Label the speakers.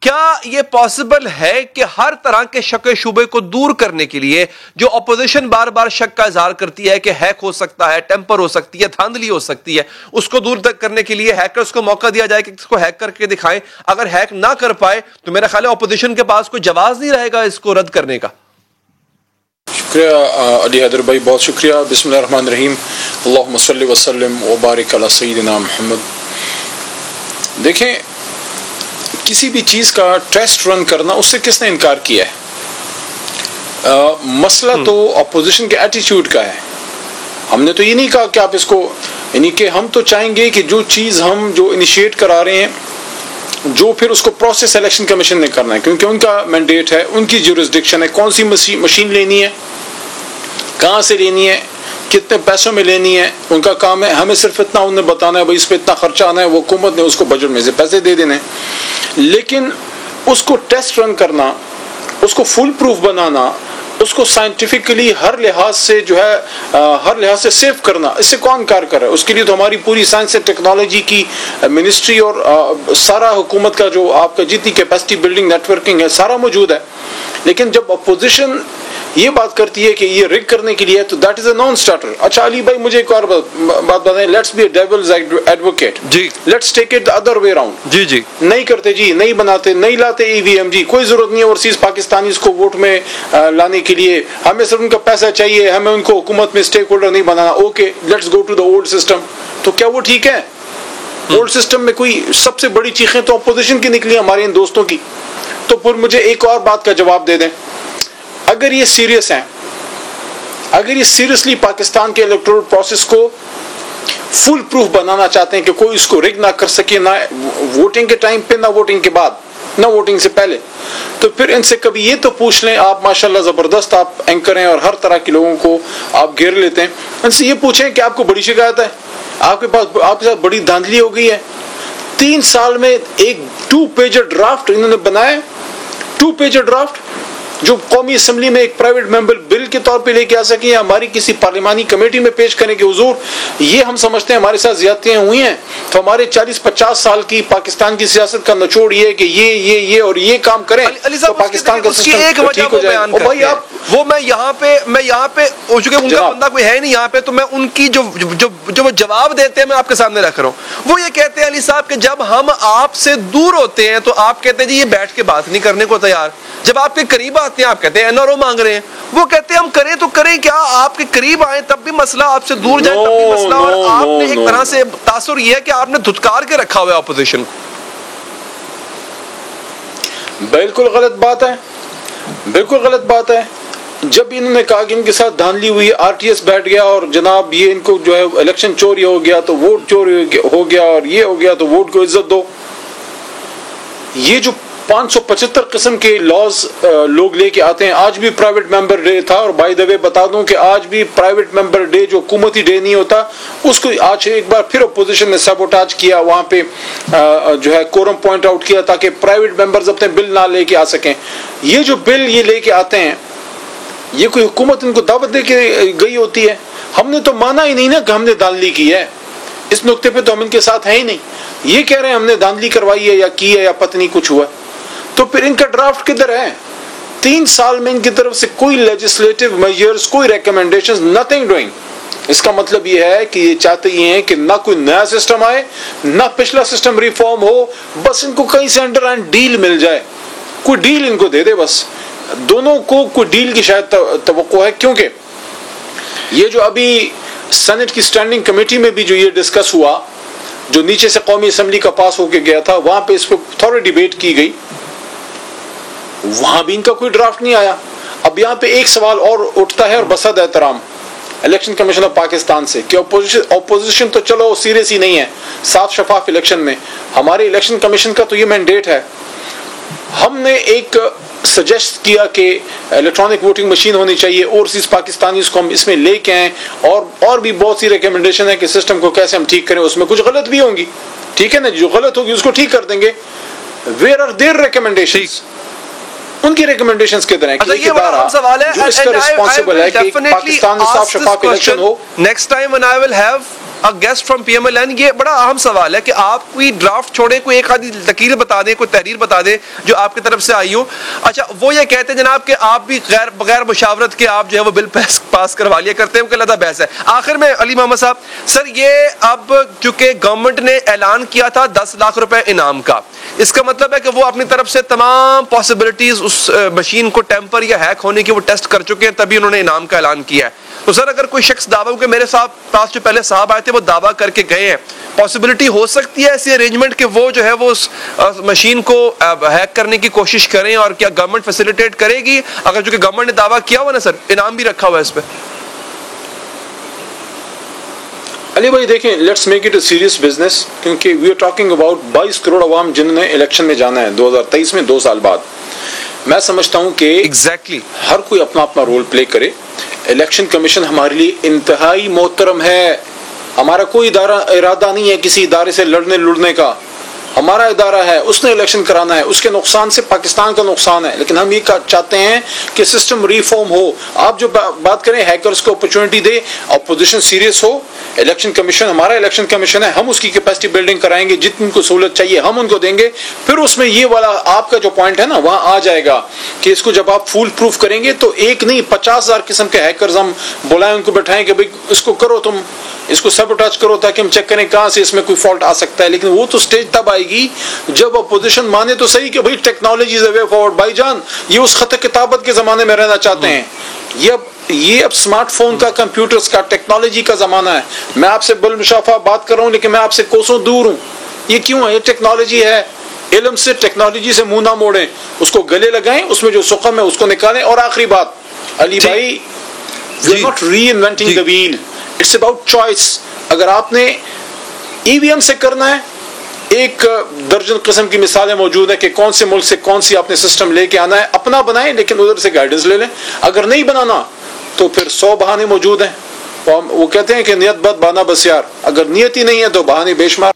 Speaker 1: کیا یہ پاسبل ہے کہ ہر طرح کے شک شبے کو دور کرنے کے لیے جو اپوزیشن بار بار شک کا اظہار کرتی ہے کہ ہیک ہو سکتا ہے, ٹیمپر ہو سکتی ہے, دھاندلی ہو سکتی ہے, اس کو دور کرنے کے لیے ہیکرز کو موقع دیا جائے کہ اس کو ہیک کر کے دکھائیں؟ اگر ہیک نہ کر پائے تو میرا خیال ہے اپوزیشن کے پاس کوئی جواز نہیں رہے گا اس کو رد کرنے کا.
Speaker 2: شکریہ علی حیدر بھائی, بہت شکریہ. بسم اللہ الرحمن الرحیم. اللہم صلی وسلم وبارک علی سیدنا محمد. دیکھیں, کسی بھی چیز کا ٹیسٹ رن کرنا, اس سے کس نے انکار کیا ہے؟ مسئلہ تو اپوزیشن کے ایٹیچیوڈ کا ہے. ہم نے تو یہ نہیں کہا کہ آپ اس کو, یعنی کہ ہم تو چاہیں گے کہ جو چیز ہم جو انیشیٹ کرا رہے ہیں, جو پھر اس کو پروسیس الیکشن کمیشن نے کرنا ہے, کیونکہ ان کا مینڈیٹ ہے, ان کی جورسڈکشن ہے, کون سی مشین لینی ہے, کہاں سے لینی ہے, کتنے پیسوں میں لینی ہے, ان کا کام ہے. ہمیں صرف اتنا انہیں بتانا ہے بھائی اس پہ اتنا خرچہ آنا ہے, وہ حکومت نے اس کو بجٹ میں سے پیسے دے دینے. لیکن اس کو ٹیسٹ رن کرنا, اس کو فل پروف بنانا, اس کو سائنٹیفکلی ہر لحاظ سے جو ہے ہر لحاظ سے سیف کرنا, اس سے کون کار کر رہا ہے؟ اس کے لیے تو ہماری پوری سائنس اینڈ ٹیکنالوجی کی منسٹری اور سارا حکومت کا جو آپ کا جتنی کیپیسٹی بلڈنگ نیٹ ورکنگ ہے سارا موجود ہے. لیکن جب اپوزیشن یہ بات کرتی ہے کہ یہ رگ کرنے کے لیے, تو that is a non starter. اچھا علی بھائی, مجھے ایک اور بات بتائیں. Let's be a devil's advocate.
Speaker 1: جی,
Speaker 2: let's take it the other way around.
Speaker 1: جی جی,
Speaker 2: نہیں کرتے جی, نہیں بناتے, نہیں لاتے ای وی ایم. جی, کوئی ضرورت نہیں ہے اوورسیز پاکستانیز کو ووٹ میں لانے کے لیے, ہمیں صرف ان کا پیسہ چاہیے, ہمیں ان کو حکومت میں اسٹیک ہولڈر نہیں بنانا. Okay, let's go to the old system. تو کیا وہ ٹھیک ہے؟ اولڈ سسٹم میں کوئی سب سے بڑی چیخیں تو اپوزیشن کی نکلی, ہمارے ان دوستوں کی. تو پھر مجھے ایک اور بات کا جواب دے دیں. اگر یہ سیریس ہیں, اگر یہ سیریسلی پاکستان کے الیکٹورل پروسیس کو فل پروف بنانا چاہتے ہیں کہ کوئی اس کو رگ نہ کر سکے, نہ ووٹنگ کے ٹائم پہ, نہ ووٹنگ کے بعد, نہ ووٹنگ سے پہلے, تو پھر ان سے کبھی یہ تو پوچھ لیں. آپ ماشاءاللہ زبردست آپ اینکر ہیں اور ہر طرح کے لوگوں کو آپ گھیر لیتے ہیں. ان سے یہ پوچھیں کہ آپ کو بڑی شکایت ہے, آپ کے پاس آپ کے ساتھ بڑی دھاندلی ہو گئی ہے. 3 سال میں ایک 2 پیجر ڈرافٹ انہوں نے بنایا, 2 پیجر ڈرافٹ جو قومی اسمبلی میں ایک پرائیویٹ ممبر بل کے طور پہ لے کے آ سکیں, یا ہماری کسی پارلیمانی کمیٹی میں پیش کرنے کے حضور یہ ہم سمجھتے ہیں ہمارے ساتھ زیادتیاں ہوئی ہیں. تو ہمارے 40-50 سال کی پاکستان کی سیاست کا نچوڑ یہ ہے کہ یہ اور یہ کام کریں تو پاکستان کا سسٹم ٹھیک ہو جائے. اور بھائی آپ
Speaker 1: وہ میں یہاں پہ ہو چکے, ان کا بندہ کوئی ہے نہیں یہاں پہ, تو میں ان کی جو جواب دیتے ہیں میں آپ کے سامنے رکھ رہا ہوں. وہ یہ کہتے ہیں علی صاحب کہ جب ہم آپ سے دور ہوتے ہیں تو آپ کہتے ہیں جی یہ بیٹھ کے بات نہیں کرنے کو تیار, جب آپ کے قریب آتے ہیں آپ کہتے ہیں این آر او مانگ رہے ہیں. وہ کہتے ہیں ہم کریں تو کریں کیا, آپ کے قریب آئیں تب بھی مسئلہ, آپ سے دور جائیں تب بھی مسئلہ. اور آپ نے ایک طرح سے تاثر یہ ہے کہ آپ نے دھتکار کے رکھا ہوا ہے اپوزیشن کو.
Speaker 2: بالکل غلط بات ہے, بالکل غلط بات ہے. جب انہوں نے کہا کہ ان کے ساتھ دھاندلی ہوئی, آر ٹی ایس بیٹھ گیا اور جناب یہ ان کو جو ہے الیکشن چوری ہو گیا تو ووٹ چوری ہو گیا, اور یہ ہو گیا تو ووٹ کو عزت دو. یہ جو 575 قسم کے لاز لوگ لے کے آتے ہیں. آج بھی پرائیویٹ ممبر ڈے تھا, اور بائی دا وے بتا دوں کہ آج بھی پرائیویٹ ممبر ڈے جو حکومتی ڈے نہیں ہوتا, اس کو آج ایک بار پھر اپوزیشن نے سیبوٹاج کیا, وہاں پہ جو ہے کورم پوائنٹ آؤٹ کیا تاکہ پرائیویٹ ممبرز اپنے بل نہ لے کے آ سکیں. یہ جو بل یہ لے کے آتے ہیں, یہ کوئی حکومت ان کو دعوت دے کے گئی ہوتی ہے؟ ہم نے تو مانا ہی نہیں نا کہ ہم نے دھاندلی کی ہے. اس نقطے پہ تو ہم ان کے ساتھ ہیں ہی نہیں. یہ کہہ رہے ہیں ہم نے دھاندلی کروائی ہے یا کی ہے یا پتہ نہیں کچھ ہوا. تو پھر ان کا ڈرافٹ کدھر ہے؟ 3 سال میں ان کی طرف سے کوئی لیجسلیٹو میجرز, کوئی ریکمنڈیشنز, نتھنگ ڈوئنگ. اس کا مطلب یہ ہے کہ یہ چاہتے یہ ہیں کہ نہ کوئی نیا سسٹم آئے, نہ پچھلا سسٹم ریفارم ہو, بس ان کو کہیں سے انڈر اینڈ ڈیل مل جائے, کوئی ڈیل ان کو دے دے بس. دونوں کو کوئی ڈیل کی شاید توقع ہے, کیونکہ یہ جو ابھی سینٹ کی اسٹینڈنگ کمیٹی میں بھی جو یہ ڈسکس ہوا, جو نیچے سے قومی اسمبلی کا پاس ہو کے گیا تھا, وہاں پہ اس پہ تھوڑی ڈیبیٹ کی گئی, وہاں بھی ان کا کوئی ڈرافٹ نہیں آیا. اب یہاں پہ ایک سوال اور اٹھتا ہے, اور بصد احترام الیکشن کمیشن آف پاکستان سے, کہ اپوزیشن تو چلو سیریس ہی نہیں ہے صاف شفاف الیکشن میں. ہمارے الیکشن کمیشن کا تو یہ مینڈیٹ ہے. ہم نے ایک سجیسٹ کیا کہ الیکٹرانک ووٹنگ مشین ہونی چاہیے, اوورسیز پاکستانیز کو ہم اس میں لے کے آئیں, اور بھی بہت سی ریکمنڈیشن ہے کہ سسٹم کو کیسے ہم ٹھیک کریں. اس میں کچھ غلط بھی ہوں گی, ٹھیک ہے نا, جو غلط ہوگی اس کو ٹھیک کر دیں گے. ویئر آر دیئر ریکمنڈیشنز, ان کی ریکمنڈیشنز کدھر ہیں؟
Speaker 1: یہ بڑا اہم سوال ہے,
Speaker 2: جو اس کا رسپانسبل ہے کہ پاکستان میں صاف شفاف election who.
Speaker 1: Next time when I will have guest from PMLN. یہ بڑا اہم سوال ہے کہ آپ کوئی ڈرافٹ چھوڑیں, کوئی ایک آدھی تقریر بتا دیں, کوئی تحریر بتا دیں جو آپ کی طرف سے آئی ہو. اچھا وہ یہ کہتے ہیں جناب کہ آپ بھی بغیر مشاورت کے آپ جو ہے وہ بل پاس کروا لیا کرتے ہیں, وہ علیحدہ بحث ہے. آخر میں علی محمد صاحب سر, یہ اب چونکہ گورنمنٹ نے اعلان کیا تھا 10 لاکھ روپے انعام کا, اس کا مطلب ہے کہ وہ اپنی طرف سے تمام پاسبلٹیز اس مشین کو ٹیمپر یا ہیک ہونے کی وہ ٹیسٹ کر چکے ہیں, تبھی انہوں نے انعام کا اعلان کیا ہے. تو سر اگر کوئی شخص دعویٰ, کہ میرے پاس جو پہلے صاحب آئے تھے وہ دعویٰ کر کے گئے ہیں, پاسبلٹی ہو سکتی ہے ایسی ارینجمنٹ کہ وہ جو ہے وہ اس مشین کو ہیک کرنے کی کوشش کریں, اور کیا گورنمنٹ فیسیلیٹیٹ کرے گی اگر چونکہ گورنمنٹ نے دعویٰ کیا ہوا نا سر, انعام بھی رکھا ہوا ہے اس پہ؟
Speaker 2: علی بھائی دیکھیں, let's make it a serious business, کیونکہ we are talking about 22 crore عوام جنہوں نے الیکشن میں جانا ہے 2023 میں, 2 سال بعد. میں سمجھتا ہوں کہ
Speaker 1: ایگزیکٹلی
Speaker 2: ہر کوئی اپنا اپنا رول پلے کرے. الیکشن کمیشن ہمارے لیے انتہائی محترم ہے. ہمارا کوئی ارادہ نہیں ہے کسی ادارے سے لڑنے کا. ہمارا ادارہ ہے, اس نے الیکشن کرانا ہے, اس کے نقصان سے پاکستان کا نقصان ہے, لیکن ہم یہ چاہتے ہیں کہ سسٹم ریفارم ہو. آپ جو بات کریں ہیکرز کو اپرچونٹی دے, اپوزیشن سیریس ہو. الیکشن کمیشن ہمارا الیکشن کمیشن ہے, ہم اس کی کیپیسٹی بلڈنگ کرائیں گے, جتنی کو سہولت چاہیے ہم ان کو دیں گے. پھر اس میں یہ والا آپ کا جو پوائنٹ ہے نا وہاں آ جائے گا کہ اس کو جب آپ فول پروف کریں گے تو ایک نہیں 50,000 قسم کے ہیکرز ہم بلائیں, ان کو بٹھائیں کہ بھائی اس کو کرو, تم اس کو سیبوٹیج کرو تاکہ ہم چیک کریں کہاں سے اس میں کوئی فالٹ آ سکتا ہے. لیکن وہ تو سٹیج تب آئے گی جب اپوزیشن مانے تو صحیح کہ بھائی technology is a way forward. بھائی جان یہ اس خط کتابت کے زمانے میں رہنا چاہتے ہیں, یہ اب اسمارٹ فون کا, کمپیوٹرز کا, ٹیکنالوجی کا زمانہ ہے. میں آپ سے بالمشافہ بات کر رہا ہوں لیکن میں آپ سے کوسوں دور ہوں. یہ کیوں ہے؟ یہ ٹیکنالوجی ہے. علم سے, ٹیکنالوجی سے منہ نہ موڑیں, اس کو گلے لگائیں, اس میں جو سقم ہے اس کو نکالیں. اور آخری بات علی بھائی, we are not reinventing the wheel, it's about choice. اگر آپ نے EVM سے کرنا ہے, 1 درجن قسم کی مثالیں موجود ہیں کہ کون سے ملک سے کون سی آپ نے سسٹم لے کے آنا ہے. اپنا بنائیں لیکن ادھر سے گائیڈنس لے لیں. اگر نہیں بنانا تو پھر 100 بہانے موجود ہیں. وہ کہتے ہیں کہ نیت بد بانا بسیار, اگر نیت ہی نہیں ہے تو بہانے بے شمار.